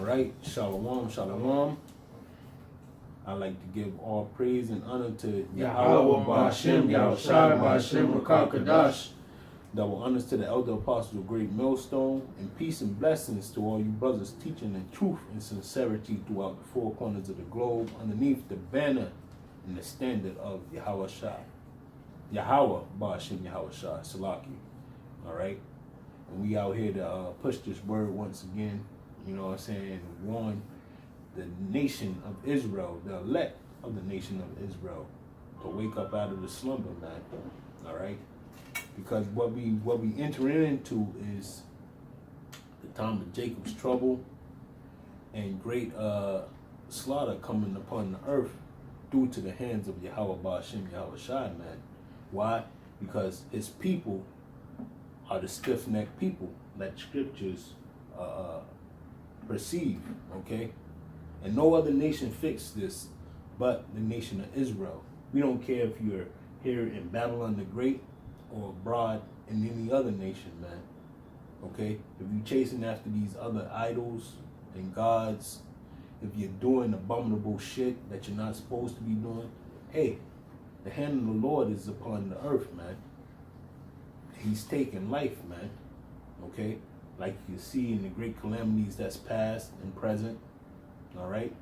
right, shalom, shalom. I like to give all praise and honor to Yahweh, Ba'ashem, Yahushua, Ba'ashem, Rakakadash. Double honors to the elder apostles of Great Millstone, and peace and blessings to all you brothers teaching in truth and sincerity throughout the four corners of the globe, underneath the banner and the standard of Yahushua. Yahweh, Ba'ashem, Yahushua, Salaki. All right? And we out here to push this word once again, you know what I'm saying, warn the nation of Israel, the elect of the nation of Israel, to wake up out of the slumber, man. All right? Because what we enter into is the time of Jacob's trouble and great slaughter coming upon the earth due to the hands of Yahweh Ba'ashem Yahushua, man. Why? Because his people are the stiff-necked people that scriptures perceive, okay? And no other nation fixed this but the nation of Israel. We don't care if you're here in Babylon the Great or abroad in any other nation, man. Okay? If you're chasing after these other idols and gods, if you're doing abominable shit that you're not supposed to be doing, hey, the hand of the Lord is upon the earth, man. He's taking life, man. Okay? Like you see in the great calamities that's past and present. All right?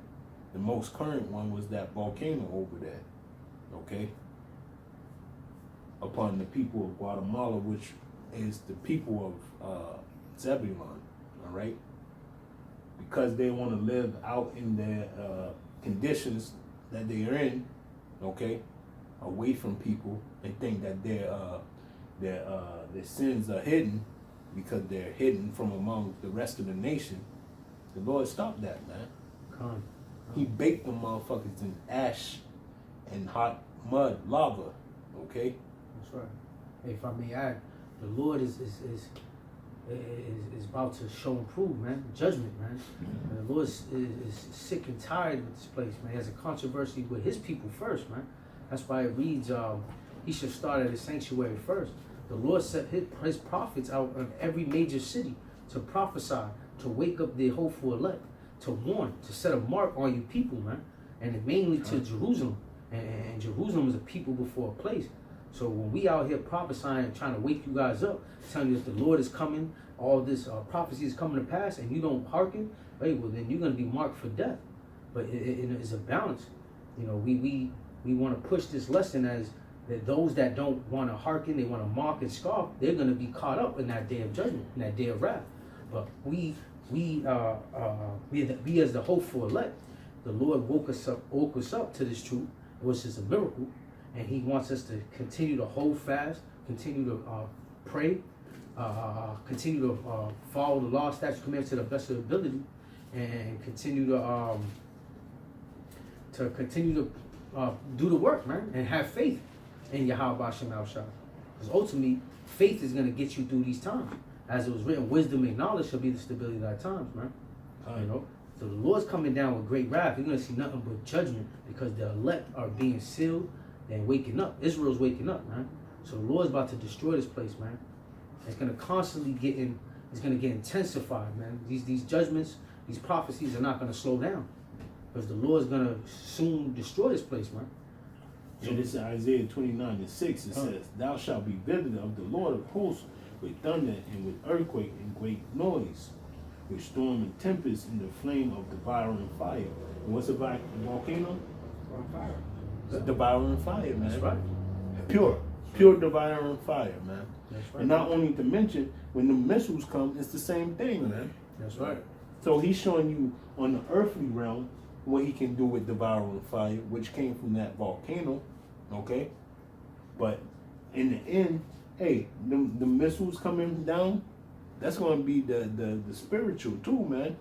The most current one was that volcano over there. Okay? Upon the people of Guatemala, which is the people of Zebulon. All right? Because they want to live out in their conditions that they are in, okay? Away from people, and think that their sins are hidden because they're hidden from among the rest of the nation. The Lord stopped that, man. He baked them motherfuckers in ash and hot mud, lava. Okay? That's right. Hey, if I may add, the Lord is about to show and prove, man. Judgment, man. The Lord is sick and tired with this place, man. He has a controversy with his people first, man. That's why it reads, he should start at his sanctuary first. The Lord set his prophets out of every major city to prophesy, to wake up the hopeful elect, to warn, to set a mark on you people, man. And mainly to Jerusalem. And Jerusalem is a people before a place. So when we out here prophesying, trying to wake you guys up, telling you that the Lord is coming, all this prophecy is coming to pass, and you don't hearken, hey, well then you're going to be marked for death. But it's a balance. You know, we want to push this lesson as that those that don't want to hearken, they want to mock and scoff, they're going to be caught up in that day of judgment, in that day of wrath. But we as the hopeful elect, the Lord woke us up to this truth, which is a miracle, and He wants us to continue to hold fast, continue to pray, continue to follow the law, statutes, commandments to the best of ability, and continue to do the work, man, and have faith in Yahweh Ba'ashem Yahushua. Because ultimately, faith is going to get you through these times. As it was written, wisdom and knowledge shall be the stability of thy times, man. You know? So the Lord's coming down with great wrath. You're going to see nothing but judgment because the elect are being sealed and waking up. Israel's waking up, man. So the Lord's about to destroy this place, man. It's going to constantly it's going to get intensified, man. These judgments, these prophecies are not going to slow down. Because the Lord's going to soon destroy this place, man. So this is Isaiah 29:6. It says, "Thou shalt be visited of the Lord of hosts with thunder and with earthquake and great noise, with storm and tempest and the flame of devouring fire." And what's a volcano? Fire. Devouring fire, man. That's right. Pure devouring fire, man. That's right. And not only to mention, when the missiles come, it's the same thing, man. That's right. So He's showing you on the earthly realm what He can do with devouring fire, which came from that volcano, okay? But in the end, hey, the missiles coming down, that's going to be the spiritual too, man.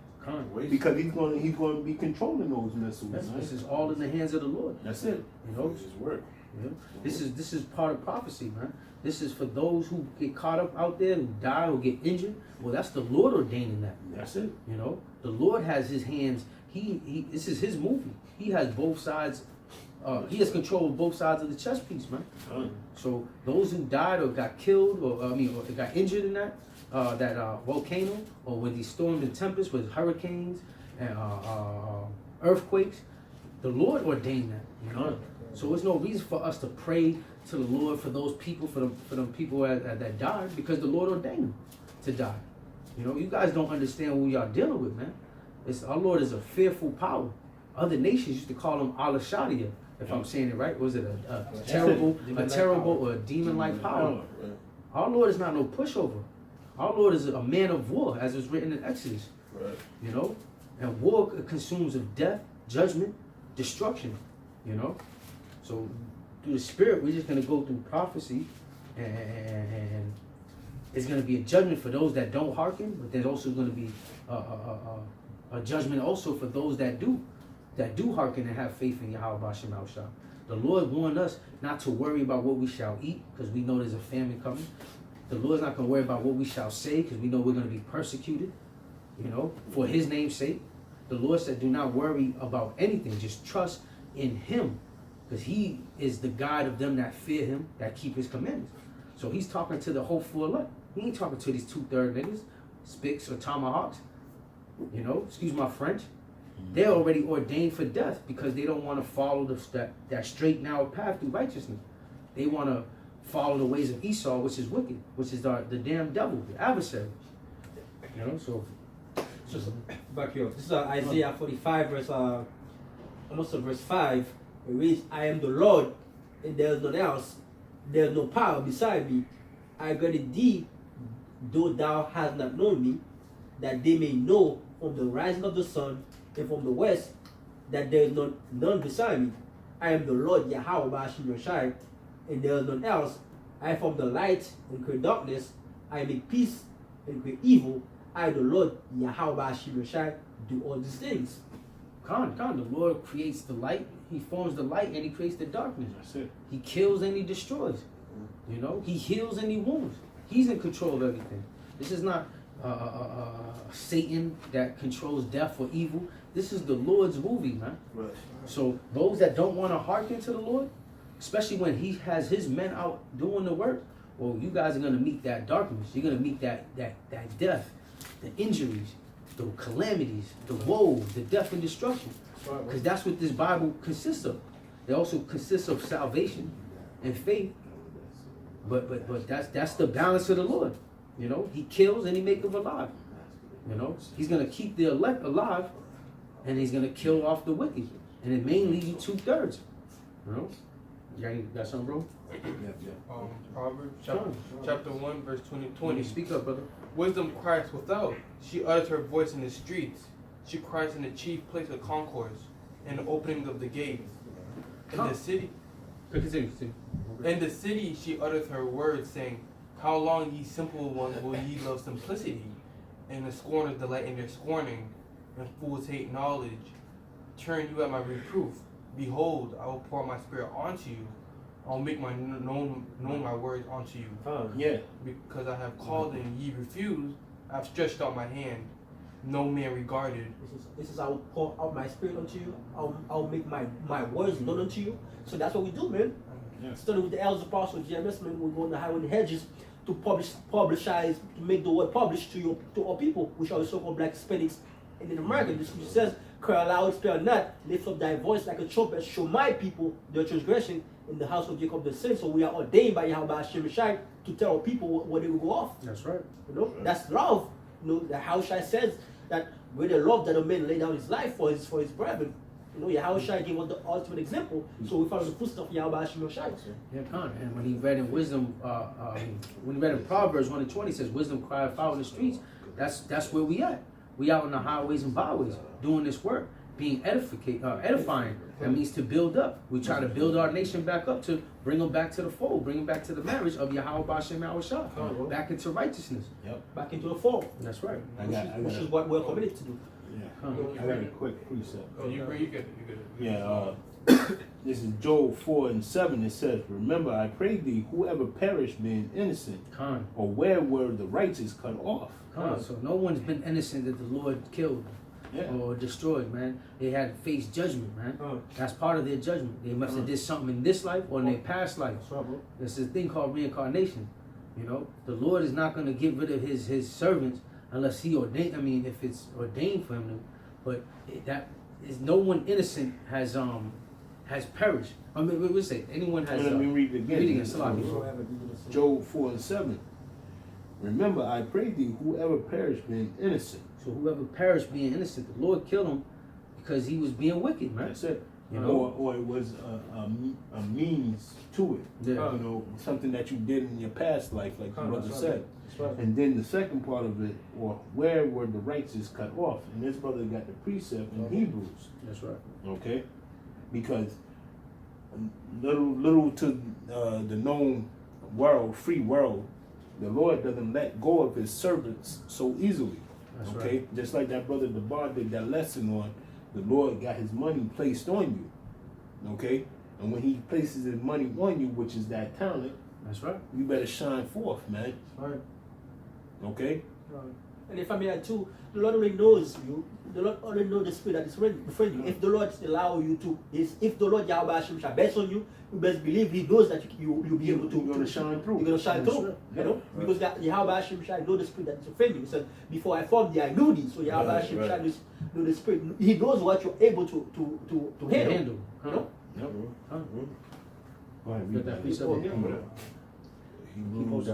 Because he's going to be controlling those missiles. This is all in the hands of the Lord. That's it. You know, This is work. You know? This is part of prophecy, man. This is for those who get caught up out there, who die or get injured. Well, that's the Lord ordaining that. That's it. You know, the Lord has His hands. This is His movie. He has both sides. He has control of both sides of the chess piece, man. So those who died or got killed or got injured in that volcano, or with these storms and tempests, with hurricanes and earthquakes. The Lord ordained that, you know. So there's no reason for us to pray to the Lord for those people, for them people that died, because the Lord ordained them to die. You know, you guys don't understand who y'all dealing with, man. Our Lord is a fearful power. Other nations used to call him Al-Shadia, if I'm saying it right. Was it a terrible or a demon-like power? Our Lord is not no pushover. Our Lord is a man of war, as is written in Exodus. Right. You know, and war consumes of death, judgment, destruction. You know, so through the Spirit, we're just gonna go through prophecy, and it's gonna be a judgment for those that don't hearken, but there's also gonna be a judgment also for those that do hearken and have faith in Yahweh B'Shem Yahushua. The Lord warned us not to worry about what we shall eat, because we know there's a famine coming. The Lord's not going to worry about what we shall say, because we know we're going to be persecuted, you know, for his name's sake. The Lord said, do not worry about anything. Just trust in him, because he is the guide of them that fear him, that keep his commandments. So he's talking to the hopeful elect. He ain't talking to these 2/3 niggas, spicks or tomahawks, you know, excuse my French. They're already ordained for death because they don't want to follow that straight narrow path through righteousness. They want to follow the ways of Esau, which is wicked, which is the damn devil, the adversary. You know, so back here. This is Isaiah 45, verse 5. It reads, I am the Lord, and there is none else. There is no power beside me. I granted thee, though thou hast not known me, that they may know from the rising of the sun and from the west that there is none beside me. I am the Lord Yahweh B'Shem Yahushua, and there is none else. I form the light and create darkness. I make peace and create evil. I, the Lord Yahweh B'Shem Yahushua, do all these things. the Lord creates the light. He forms the light and he creates the darkness. That's it. He kills and he destroys. You know, he heals and he wounds. He's in control of everything. This is not Satan that controls death or evil. This is the Lord's movie, man. Right. So those that don't want to hearken to the Lord, especially when he has his men out doing the work, well, you guys are going to meet that darkness. You're going to meet that death, the injuries, the calamities, the woes, the death and destruction. Because that's what this Bible consists of. It also consists of salvation and faith. But that's the balance of the Lord. You know, he kills and he maketh alive. You know, he's going to keep the elect alive, and he's going to kill off the wicked. And it may leave you 2/3. You know? You got something, bro? Proverbs chapter 1, verse 20. Speak up, brother. Wisdom cries without. She utters her voice in the streets. She cries in the chief place of concourse, and the opening of the gates. In the city. Continue. In the city she uttereth her words, saying, how long, ye simple ones, will ye love simplicity? And the scorners delight in their scorning, and fools hate knowledge. Turn you at my reproof. Behold, I will pour my spirit onto you. I will make my known my words unto you. Yeah. Because I have called and ye refused, I have stretched out my hand. No man regarded. This is I will pour out my spirit unto you. I'll make my words known unto you. So that's what we do, man. Yeah. Studying with the elders, apostles, GMS, man, we go on the highway and the hedges to publicize, to make the word published to all people, which are the so-called black Hispanics and in America. This scripture says, cry aloud, spare not, lift up thy voice like a trumpet, show my people their transgression in the house of Jacob the sin. So we are ordained by Yahweh B'Shem Yahushua to tell our people where they will go off. That's right. You know, that's love. You know, the Yahushua says that with the love that a man lay down his life for his brethren. You know, Yahushua gave us the ultimate example. So we follow the footsteps of Yahweh B'Shem Yahushua. Yeah, and when he read in wisdom, when he read in Proverbs 1:20, says, "Wisdom crieth out in the streets." That's where we at. We out on the highways and byways doing this work, being edifying. That means to build up. We try to build our nation back up, to bring them back to the fold, bring them back to the marriage of Yahweh B'Shem Yahushua, back into righteousness. Yep. Back into the fold. That's right. Which is what we're committed to do. Yeah. I got a quick precept. Oh, you good. Yeah, this is Job 4:7. It says, remember, I pray thee, whoever perished being innocent, or where were the righteous cut off? So no one's been innocent that the Lord killed or destroyed, man. They had faced judgment, man. That's part of their judgment. They must have did something in this life or in their past life. There's this thing called reincarnation. You know, the Lord is not going to get rid of his servants unless he ordained. I mean, if it's ordained for him to. But that is no one innocent has perished. I mean, we say anyone has. Let me read it again. Read it again, Salaam. Job 4:7. Remember, I pray thee, whoever perished being innocent. So whoever perished being innocent, the Lord killed him because he was being wicked, man. That's it. You know? Or it was a means to it. Yeah. You know, something that you did in your past life, like the brother That's said. right. And then the second part of it, or where were the righteous cut off? And this brother got the precept in Hebrews. That's right. Okay, because little to the known world, free world, the Lord doesn't let go of His servants so easily. That's okay, right. just like that brother DeBar did that lesson on, the Lord got His money placed on you. Okay, and when He places His money on you, which is that talent, That's right. you better shine forth, man. Right. Okay. And if I may add too, the Lord already knows you. The Lord already knows the spirit that is within you. If the Lord allow you to, if the Lord Yahweh Hashem shall best on you, you best believe He knows that you'll be able to. You're gonna shine through. You're gonna shine That's through. right. You know, Yeah. because Yahweh Hashem shall know the spirit that is within you. He said, before I formed thee, I knew thee. So Yahweh Right, Hashem right. shall know the spirit. He knows what you're able to handle. Huh? You know. Yep. Huh? Go ahead, Got read that that. precept in here? Hebrews,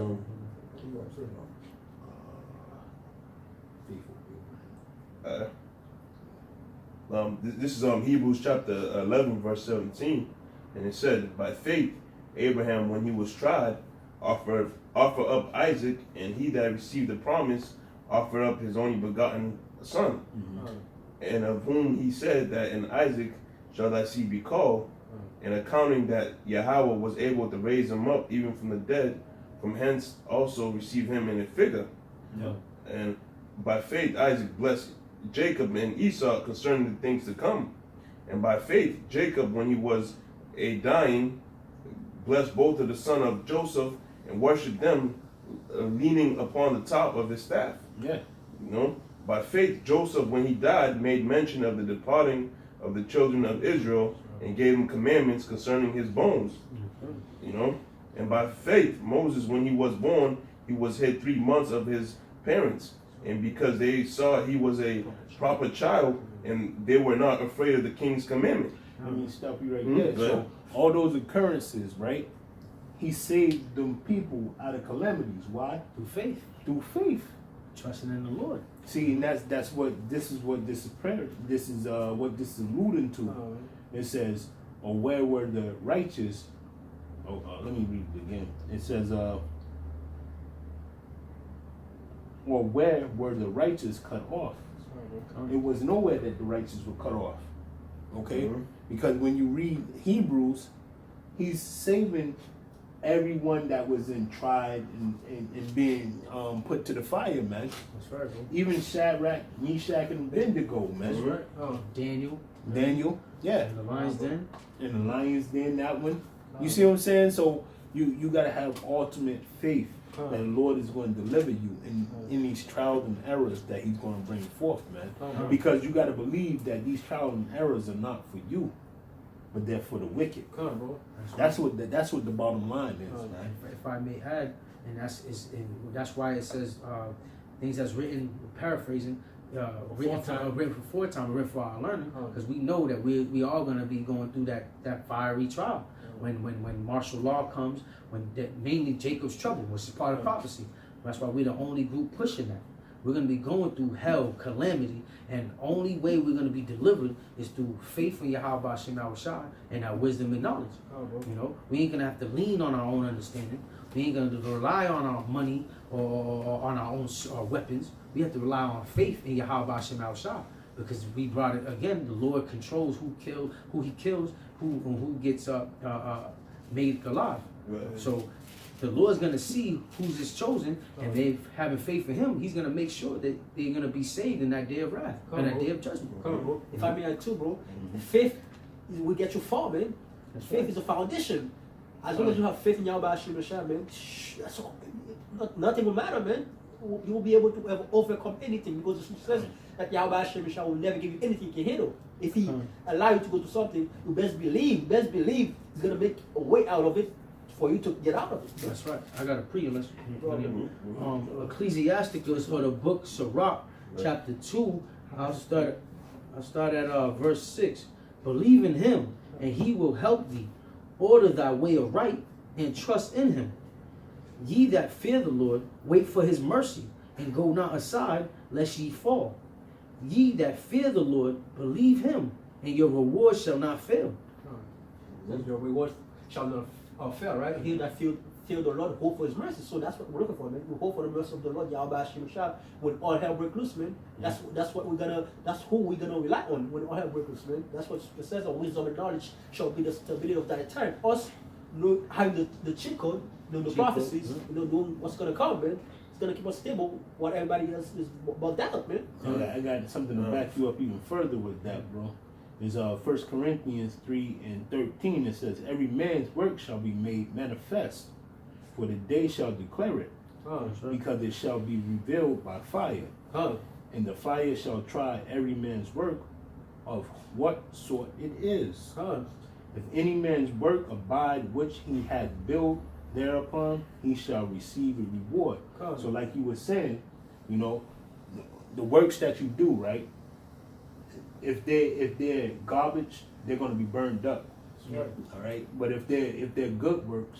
This is Hebrews chapter 11, verse 17, and it said, by faith, Abraham, when he was tried, offer up Isaac, and he that received the promise offered up his only begotten son, and of whom he said that in Isaac shall thy seed be called, and accounting that Yahweh was able to raise him up even from the dead, from hence also receive him in a figure. Yeah. And by faith Isaac blessed Jacob and Esau concerning the things to come. And by faith Jacob, when he was a dying, blessed both of the son of Joseph and worshipped them, leaning upon the top of his staff. Yeah. You know, by faith Joseph, when he died, made mention of the departing of the children of Israel and gave them commandments concerning his bones. You know, and by faith Moses, when he was born, he was hid 3 months of his parents, and because they saw he was a proper child, and they were not afraid of the king's commandment. Let me stop you right Mhm. there. Go So ahead. all those occurrences, right? He saved them people out of calamities. Why? Through faith, Through faith. trusting in the Lord. See, and that's what this is prayer. This is what this is alluding to. It says, or where were the righteous? Let me read it again. It says, or where were the righteous cut off? It was nowhere that the righteous were cut off. Okay? Mhm. Because when you read Hebrews, he's saving everyone that was tried and being put to the fire, man. That's right, bro. Even Shadrach, Meshach, and Abednego, man. That's right. Daniel. Daniel, yeah. And the lion's den. And the lions den, that one. You see what I'm saying? So you gotta have ultimate faith that the Lord is going to deliver you in these trials and errors that He's going to bring forth, man. Because you gotta believe that these trials and errors are not for you, but they're for the wicked. Come on, bro. That's what the bottom line is, man. If I may add, and that's why it says things that's written, paraphrasing, written for foretime, written for our learning, because we know that we are going to be going through that fiery trial when martial law comes, mainly Jacob's trouble, which is part of prophecy. That's why we're the only group pushing that. We're going to be going through hell, calamity, and only way we're going to be delivered is through faith in Yahweh Hashem Yahushua and our wisdom and knowledge. You know, we ain't going to have to lean on our own understanding. We ain't going to rely on our money or on our own weapons. We have to rely on faith in Yahweh Hashem Yahushua, because we brought it again. The Lord controls who He kills, who gets made alive. Right. So the Lord's gonna see who's His chosen, and they having faith in Him. He's gonna make sure that they're gonna be saved in that day of wrath and that day of judgment. Come on, bro. If I may add too, bro, faith will get you far, man. That's Faith right. is a foundation. As long as you have faith in Yahweh Hashem Yahshua, man, that's all. Nothing will matter, man. You will be able to overcome anything, because it says that Yahweh Hashem Yahshua will never give you anything you can handle. If He allow you to go to something, you best believe He's gonna make a way out of it for you to get out of it. That's right. I got a pre-list. Ecclesiasticus, or the book Sirach, chapter 2. I'll start I start at verse 6. Believe in him, and he will help thee. Order thy way aright, and trust in him. Ye that fear the Lord, wait for his mercy, and go not aside, lest ye fall. Ye that fear the Lord, believe him, and your reward shall not fail. That your reward shall not fail, right? He that fear the Lord, hope for his mercy. So that's what we're looking for, man. We hope for the mercy of the Lord, Yahweh Hashem Shah. When all hell breaks loose, man. That's who we're gonna rely on when all hell breaks loose, man. That's what it says. Wisdom and knowledge shall be the stability of that time. Us having the cheat code, the prophecies, knowing what's gonna come, man. It's gonna keep us stable while everybody else is about that, man. I got something to back you up even further with that, bro. Is 1 Corinthians 3:13. It says, every man's work shall be made manifest, for the day shall declare it, because it shall be revealed by fire. And the fire shall try every man's work of what sort it is. If any man's work abide which he hath built thereupon, he shall receive a reward. So like you were saying, you know, the works that you do, right? If they're garbage, they're gonna be burned up. Right. All right. But if they're good works,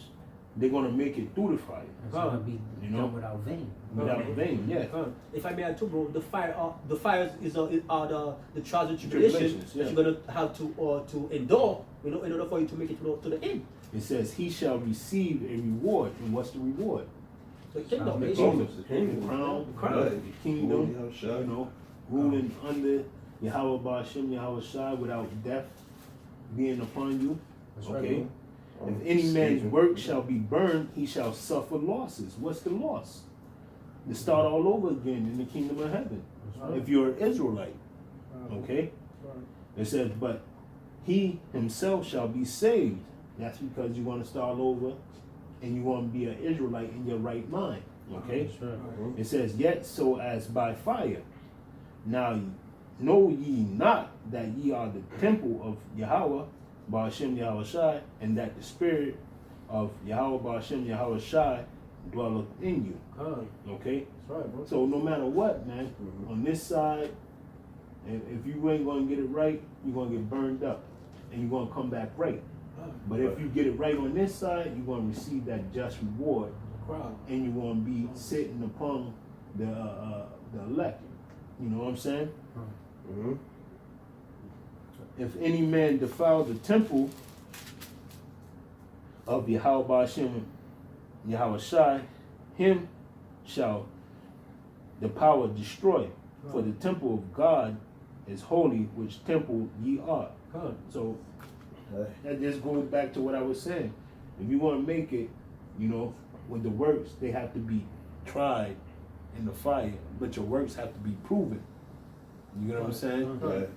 they're gonna make it through the fire. It's gonna be done without vain. Without vain, yeah. If I may add too, bro, the fires are the trials and tribulations that you're gonna have to endure, you know, in order for you to make it to the end. It says he shall receive a reward, and what's the reward? The kingdom, The man. kingdom, The kingdom. the crown, The crown. the kingdom, you know, ruling under Yahweh Ba'ashem, Yahweh Shai, without death being upon you. That's right, Okay. bro. If any man's work shall be burned, he shall suffer losses. What's the loss? To start all over again in the kingdom of heaven. right. If you're an Israelite, okay? It says, but he himself shall be saved. That's because you're going to start over and you're going to be an Israelite in your right mind, okay? That's right. It says, yet so as by fire. Now know ye not that ye are the temple of Yahweh, Ba'ashem Yahweh Shai, and that the spirit of Yahweh Ba'ashem Yahweh Shai dwelleth in you. Okay? That's right, bro. So no matter what, man, on this side, if you ain't gonna get it right, you're gonna get burned up. And you're gonna come back right. But if you get it right on this side, you're gonna receive that just reward. And you're gonna be sitting upon the elect. You know what I'm saying? Mm-hmm. If any man defile the temple of Yahweh Ba'ashem Yahweh Shai, him shall the power destroy. For the temple of God is holy, which temple ye are. So that just goes back to what I was saying. If you want to make it, you know, with the works, they have to be tried in the fire, but your works have to be proven. You know what I'm saying?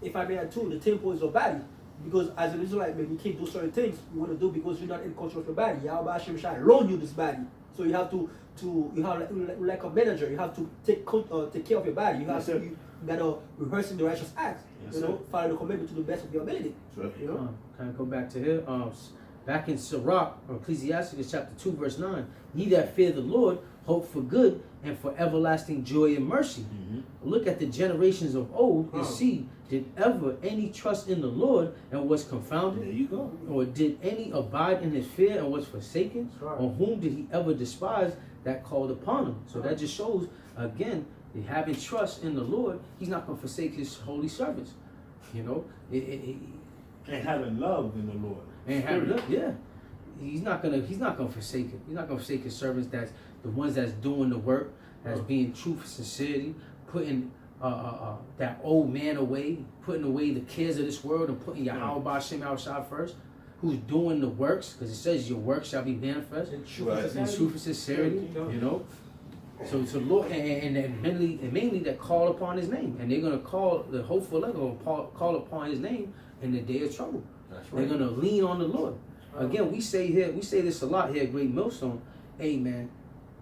If I may add too, the temple is your body. Because as an Israelite, man, you can't do certain things you want to do because you're not in control of your body. Yahweh Hashem Shai loan you this body. So you have to you have like a manager, you have to take care of your body. You have you gotta rehearsing the righteous acts. Yes, you know, follow the commandment to the best of your ability. Sure. You know? Can I go back to here? Back in Sirach, or Ecclesiastes chapter 2, verse 9. Ye that fear the Lord, hope for good and for everlasting joy and mercy. Look at the generations of old and see, did ever any trust in the Lord and was confounded? There you go. Or did any abide in his fear and was forsaken? Right. Or whom did he ever despise that called upon him? So that just shows, again, that having trust in the Lord, he's not going to forsake his holy servants. You know? And having love in the Lord. And having love, yeah. He's not gonna forsake it. He's not gonna forsake his servants. That's the ones that's doing the work, that's being truth, sincerity, putting that old man away, putting away the cares of this world, and putting Yahweh Ba'ashem Yahweh Shai first. Who's doing the works? Because it says your work shall be manifest And in truth and sincerity. You know. So Lord, and mainly that call upon His name, and they're gonna call the hopeful. They're gonna call upon His name in the day of trouble. That's right. They're gonna lean on the Lord. Again, we say this a lot here at Great Millstone. Hey man,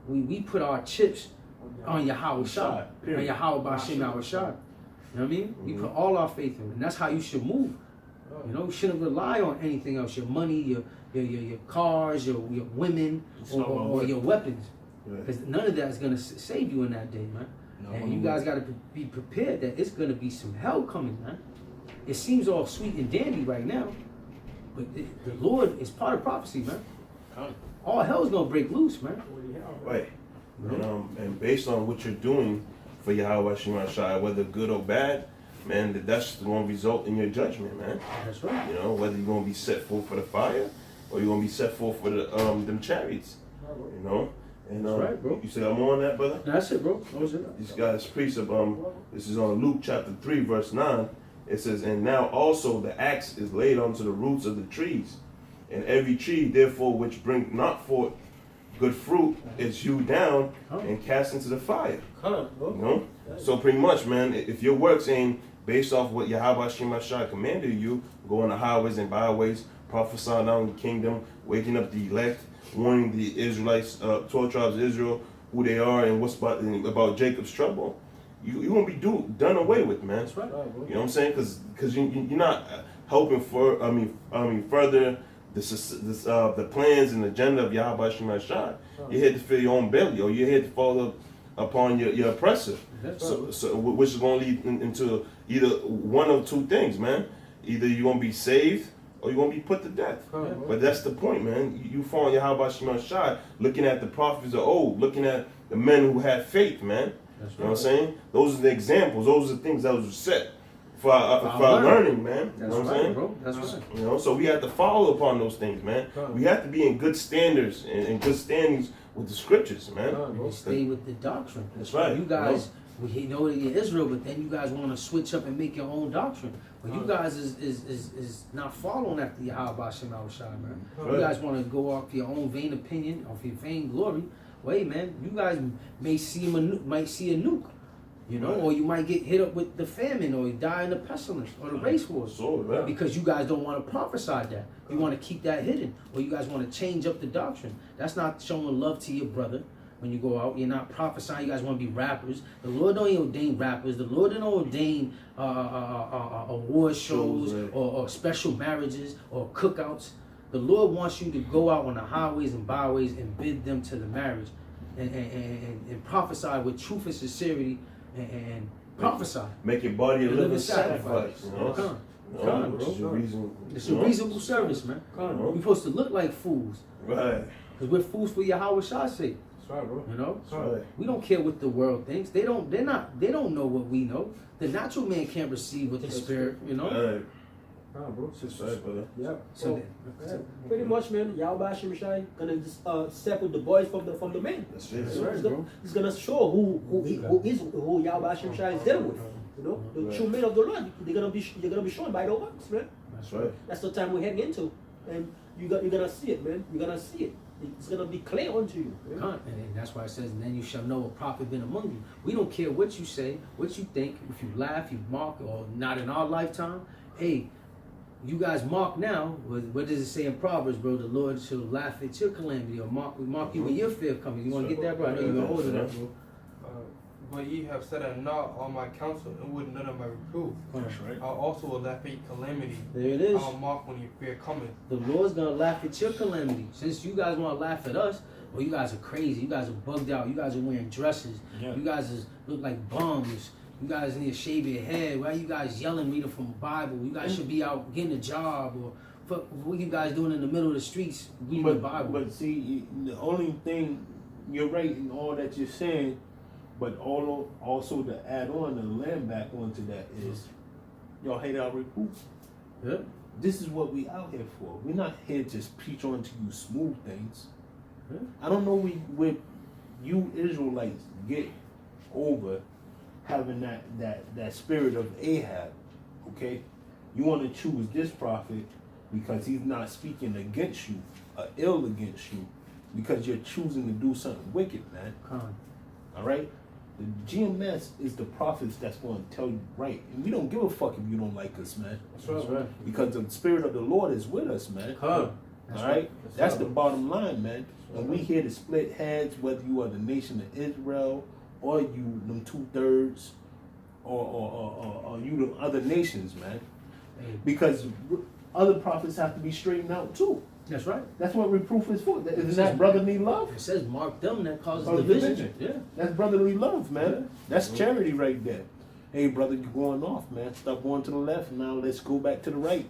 we put our chips on Yahweh Shai, on Yahweh Ba'ashem Yahweh Shai. You know what I mean? We put all our faith in, and that's how you should move. You know, you shouldn't rely on anything else. Your money, your cars, your women, or your weapons. Because none of that is gonna save you in that day, man. And you guys got to be prepared that it's going to be some hell coming, man. It seems all sweet and dandy right now, but the Lord is part of prophecy, man. All hell's going to break loose, man. Right. And based on what you're doing for Yahweh Shemashai, whether good or bad, man, that's going to result in your judgment, man. That's right. You know, whether you're going to be set forth for the fire or you're going to be set forth for the them chariots. You know? And That's right, bro. You say I'm on that, brother? That's it, bro. That was it. These guys precept, this is on Luke chapter 3, verse 9. It says, and now also the axe is laid onto the roots of the trees, and every tree, therefore, which bring not forth good fruit is hewed down and cast into the fire. You know? So pretty much, man, if your works ain't based off what Yahweh Shemashai commanded you, go on the highways and byways, prophesying down the kingdom, waking up the elect, warning the Israelites, 12 tribes of Israel, who they are and what's about Jacob's trouble, you won't be done away with, man. That's right. You know what I'm saying? Because you're not helping further the plans and agenda of Yahweh Shemashai. You're here to fill your own belly, or you're here to follow upon your oppressor. So which is going to lead into either one of two things, man. Either you're going to be saved or you're going to be put to death. But that's the point, man. You following Yahweh Shemashai, looking at the prophets of old, looking at the men who had faith, man. That's You know what I'm saying? Those are the examples. Those are the things that was set for our learning, man. That's you know what I'm right, saying? bro. That's right. You know, so we have to follow upon those things, man. We have to be in good standards and good standings with the scriptures, man. And stay with the doctrine. That's right. You guys, we know that you're Israel, but then you guys want to switch up and make your own doctrine. But you guys is not following after Yahweh Shemashai, man. You guys want to go off your own vain opinion, off your vain glory. Wait, man, you guys may see a nuke, you know, or you might get hit up with the famine, or you die in the pestilence, or the race wars, because you guys don't want to prophesy that. You want to keep that hidden, or you guys want to change up the doctrine. That's not showing love to your brother. When you go out, you're not prophesying. You guys want to be rappers. The Lord don't ordain rappers. The Lord don't ordain award shows or special marriages or cookouts. The Lord wants you to go out on the highways and byways and bid them to the marriage, and prophesy with truth and sincerity, and prophesy. Make your body a living sacrifice. You know? It's a reasonable service, man. We're supposed to look like fools, right? Because we're fools for Yahweh Shai's sake. That's right, bro. You know, right. We don't care what the world thinks. They don't know what we know. The natural man can't receive what the spirit, you know. Right. Bro. That's right, brother. Yeah. So pretty much, man. Yahweh Shemashai gonna just separate the boys from the men. That's it. That's right, bro. He's gonna show who Yahweh Shemashai is dealing with. You know, the true men of the Lord. They're gonna be shown by the works, man. That's right. That's the time we're heading into, and you're gonna see it, man. You're gonna see it. It's gonna be clear unto you. And that's why it says, and then you shall know a prophet been among you. We don't care what you say, what you think, if you laugh, you mock, or not in our lifetime. Hey, you guys mock now. What does it say in Proverbs, bro? The Lord shall laugh at your calamity, or mock you when your fear comes. You want to get that, bro? I know you're older than that, bro. But ye have set a knot on my counsel and would none of my reproof. That's right. I'll also laugh at your calamity. There it is. I'll mock when your fear cometh. The Lord's gonna laugh at your calamity. Since you guys want to laugh at us, well, you guys are crazy. You guys are bugged out. You guys are wearing dresses. Yeah. You guys look like bums. You guys need to shave your head. Why are you guys yelling reading from the Bible? You guys should be out getting a job, or what you guys doing in the middle of the streets reading the Bible? But see, the only thing, you're right in all that you're saying, but also to add on and land back onto that is, y'all hate our reproof. Yeah. This is what we out here for. We're not here to just preach on to you smooth things. Yeah. I don't know where you Israelites get over having that spirit of Ahab. Okay, you want to choose this prophet because he's not speaking against you or ill against you, because you're choosing to do something wicked, man. All right. The GMS is the prophets that's going to tell you right. And we don't give a fuck if you don't like us, man. That's right. Because the Spirit of the Lord is with us, man. All right? That's the bottom line, man. And we here to split heads, whether you are the nation of Israel or you, them 2/3, or you the other nations, man. Because other prophets have to be straightened out too. That's right. That's what reproof is for. Isn't that brotherly love? It says mark them that causes Cause division. division. Yeah. That's brotherly love, man. Yeah. That's charity right there. Hey, brother, you're going off, man. Stop going to the left. Now let's go back to the right.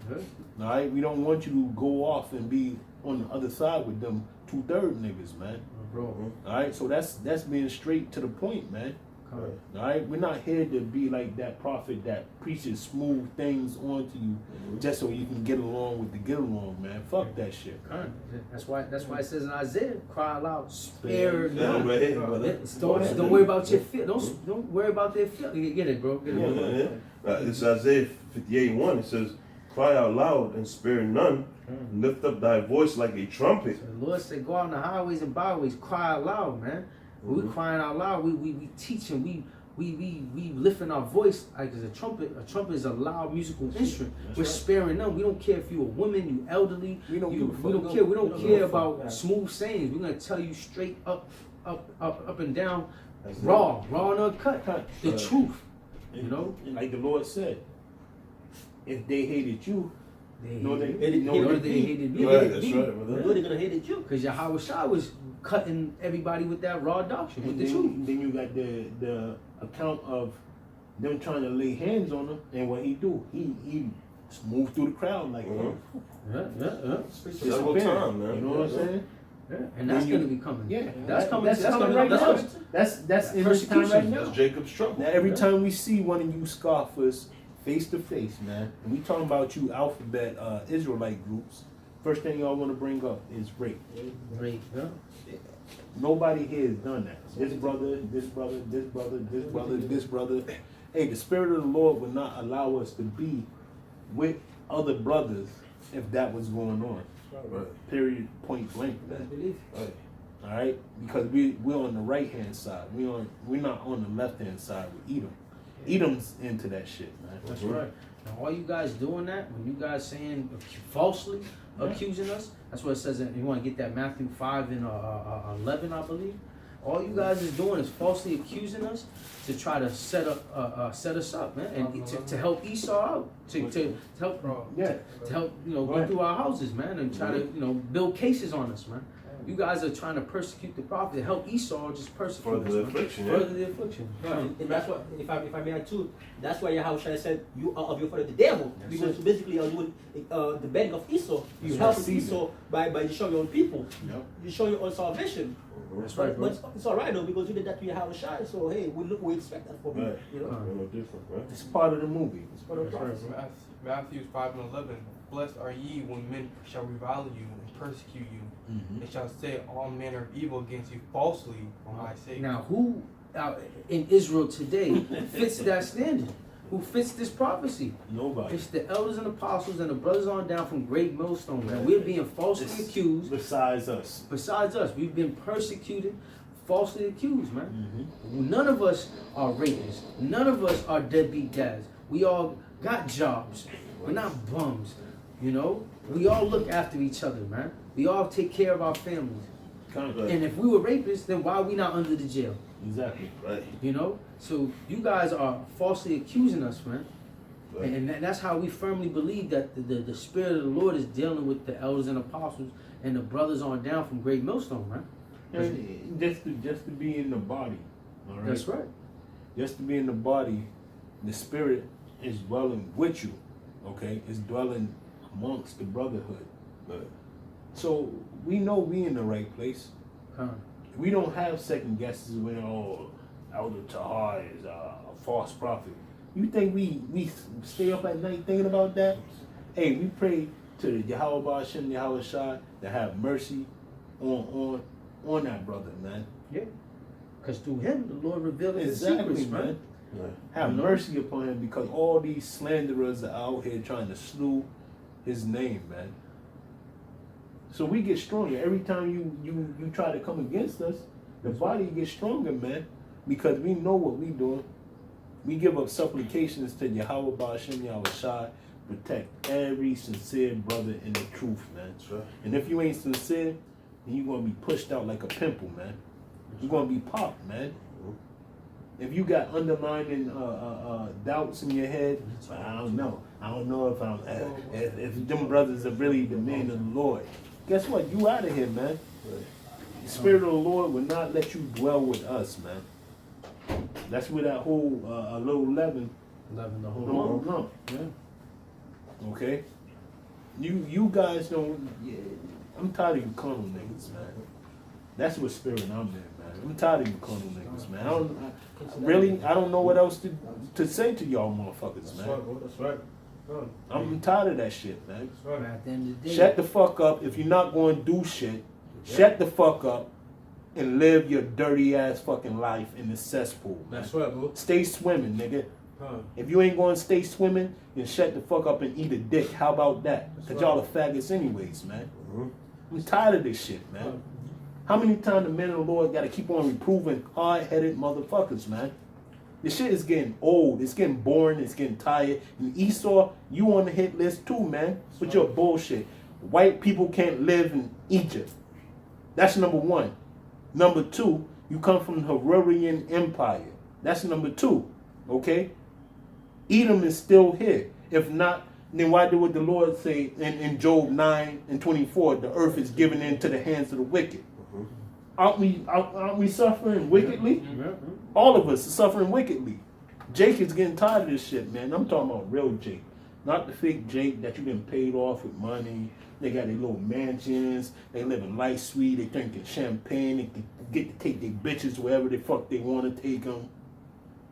Yeah. All right? We don't want you to go off and be on the other side with them 2/3 niggas, man. Bro. All right? So that's being straight to the point, man. All right? We're not here to be like that prophet that preaches smooth things onto you just so you can get along with the get along, man. Fuck that shit. That's why it says in Isaiah, cry aloud, spare Yeah, none. go ahead, brother. Don't worry about your feel. Don't worry about their feel. Get it, bro. Get it. Yeah, yeah. It's Isaiah 58:1. It says, "Cry out loud and spare none. Lift up thy voice like a trumpet." So the Lord said, go out on the highways and byways, cry out loud, man. When we crying out loud, we teaching, we lifting our voice like as a trumpet. A trumpet is a loud musical instrument. We're sparing them. We don't care if you're a woman, you elderly. We don't give a fuck. We don't care. We don't care about Yeah. smooth sayings. We're gonna tell you straight up and down, That's raw and uncut. The truth. You know? Like the Lord said, if they hated you, They no, they hated- no, You know they they hated me. Right, that's right, brother. You know they're gonna hate it you. Because Yahweh Shai was cutting everybody with that raw doctrine, with And the truth. then you got the account of them trying to lay hands on him, and what he do? He moved through the crowd like Yeah. Several times, man. You know what I'm saying? Yeah. And that's When you- going to be coming. Yeah, That's coming. That's coming right that's now. coming. That's in this time right Persecution. now. That's Jacob's trouble. Now every time we see one of you scoffers face to face, man, and we talking about you alphabet Israelite groups, first thing y'all want to bring up is rape. Great. Yeah. Nobody here has done that. This brother, this brother, this brother, this brother, this brother. Hey, the Spirit of the Lord would not allow us to be with other brothers if that was going on. Right. Period, point blank, Best man. believe. Right. All right, because we're on the right hand side. We're not on the left hand side with Edom. Edom's into that shit, man. That's right. Now, all you guys doing that, when you guys saying falsely accusing us, that's what it says. You want to get that Matthew 5 and 11, I believe. All you guys is doing is falsely accusing us to try to set us up, man, and to help Esau out, to help, Yeah. to help Go go ahead. through our houses, man, and try to build cases on us, man. You guys are trying to persecute the prophet to help Esau just persecute Further us, the man. affliction, yeah. Further the affliction. And that's what, if I may add too, that's why Yahushua said, you are of your father the devil. Yes, Because sir. basically you're doing the bedding of Esau. You That's help right. Esau by destroying your own people. Yep. You show your own salvation. That's right, bro. But it's alright though, because you did that to Yahushua. So hey, we expect that from you. Right. You know? No different, right? It's part of the movie. It's part of the That's right, process. Matthew 5 and 11. Blessed are ye when men shall revile you and persecute you, Mm-hmm. and shall say all manner of evil against you falsely for my sake. Now, who in Israel today fits that standard? Who fits this prophecy? Nobody. It's the elders and apostles and the brothers on down from Great Millstone, man. We're being falsely It's accused. besides us. Besides us, we've been persecuted, falsely accused, man. Mm-hmm. None of us are rapists. None of us are deadbeat dads. We all got jobs. We're not bums, you know? We all look after each other, man. We all take care of our families. Right. And if we were rapists, then why are we not under the jail? Exactly. Right. You know? So you guys are falsely accusing us, man. Right. And that's how we firmly believe that the Spirit of the Lord is dealing with the elders and apostles and the brothers on down from Great Millstone, man. And just to be in the body. All right. That's right. Just to be in the body, the Spirit is dwelling with you. Okay, it's dwelling amongst the brotherhood. Right. So we know we in the right place. Come. We don't have second guesses when Elder Tahar is a false prophet. You think we stay up at night thinking about that? Hey, we pray to the Yahweh Ba'ashem, Yahweh Shai to have mercy on that brother, man. Yeah. Because through him, the Lord revealed his Exactly, secrets, man. man. Right. Have You know? mercy upon him because all these slanderers are out here trying to slew his name, man. So we get stronger. Every time you try to come against us, the body gets stronger, man. Because we know what we doing. We give up supplications to Yahweh Ba'ashem Yahweh Shai. Protect every sincere brother in the truth, man. That's right. And if you ain't sincere, then you're gonna be pushed out like a pimple, man. You're gonna be popped, man. If you got undermining doubts in your head, well, I don't know. I don't know if I'm if them brothers are really the men of the Lord. Guess what? You out of here, man. The Spirit of the Lord will not let you dwell with us, man. That's where that whole little leaven. Loving the whole No, world. no. Yeah. Okay. You guys don't. Yeah, I'm tired of you carnal niggas, man. That's what spirit I'm in, man. I'm tired of you carnal niggas, man. I don't know what else to say to y'all motherfuckers, That's man. right, bro. That's right. Bro. I'm tired of that shit, man. That's right. At the end of the day, Shut the fuck up if you're not going to do shit. Shut the fuck up and live your dirty ass fucking life in the cesspool, man. That's right, bro. Stay swimming, nigga. Huh. If you ain't going to stay swimming, then shut the fuck up and eat a dick. How about that? Because y'all are faggots anyways, man. I'm tired of this shit, man. How many times the men of the Lord got to keep on reproving hard-headed motherfuckers, man? This shit is getting old. It's getting boring. It's getting tired. And Esau, you on the hit list too, man, with your bullshit. White people can't live in Egypt. That's number one. Number two, you come from the Herodian Empire. That's number two, okay? Edom is still here. If not, then why would the Lord say in Job 9:24, the earth is given into the hands of the wicked? Aren't we suffering wickedly? All of us are suffering wickedly. Jake is getting tired of this shit, man. I'm talking about real Jake. Not the fake Jake that you been paid off with money. They got their little mansions. They live in life sweet. They drinking champagne. They can get to take their bitches wherever the fuck they want to take them.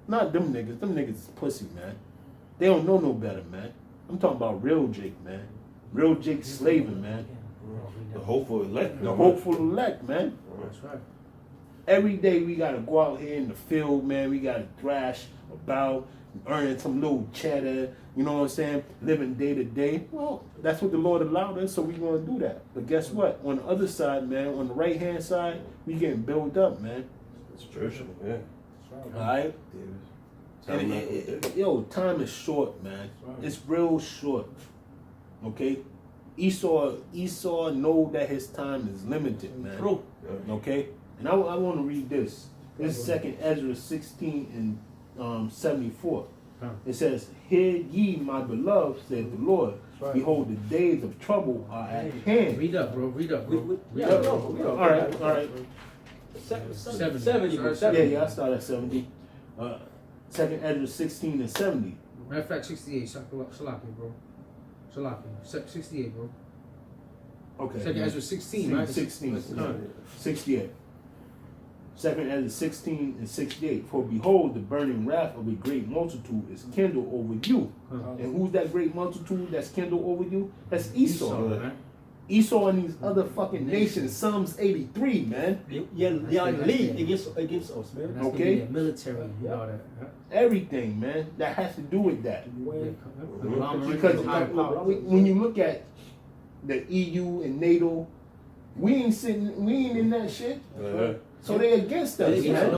Not them niggas. Them niggas is pussy, man. They don't know no better, man. I'm talking about real Jake, man. Real Jake slaving, man. The hopeful elect. The hopeful elect, man. That's right. Every day we gotta go out here in the field, man. We gotta thrash about, earning some little cheddar. You know what I'm saying? Living day to day. Well, that's what the Lord allowed us, so we gonna do that. But guess what? On the other side, man, on the right hand side, we getting built up, man. Spiritual, yeah. All right. Yo, time is short, man. It's real short. Okay. Esau know that his time is limited, man. True. Okay. And I want to read this. This is 2nd Ezra 16 and 74. It says, "Hear ye, my beloved, said the Lord. Right. Behold, the days of trouble are at hand." Read up, bro. Read up, bro. Yeah, Read up, no, bro. we don't. All right, all right. 70, bro. 70. Yeah, I started at 70. 2nd Ezra 16 and 70. Matter of fact, 68. Shalaki, bro. Shalaki. 68, bro. Okay. Second Ezra 16, right? 16. Let's- 68. 2nd Ezra 16 and 68. For behold, the burning wrath of a great multitude is kindled over you. And who's that great multitude that's kindled over you? That's Esau. man. Esau and these other fucking nations. Psalms 83, man. They are in league against us, man. That's Okay. gonna be the military and all that. Everything, man. That has to do with that. Because Because when you look at the EU and NATO, we ain't in that shit. So they against us, Yeah, man.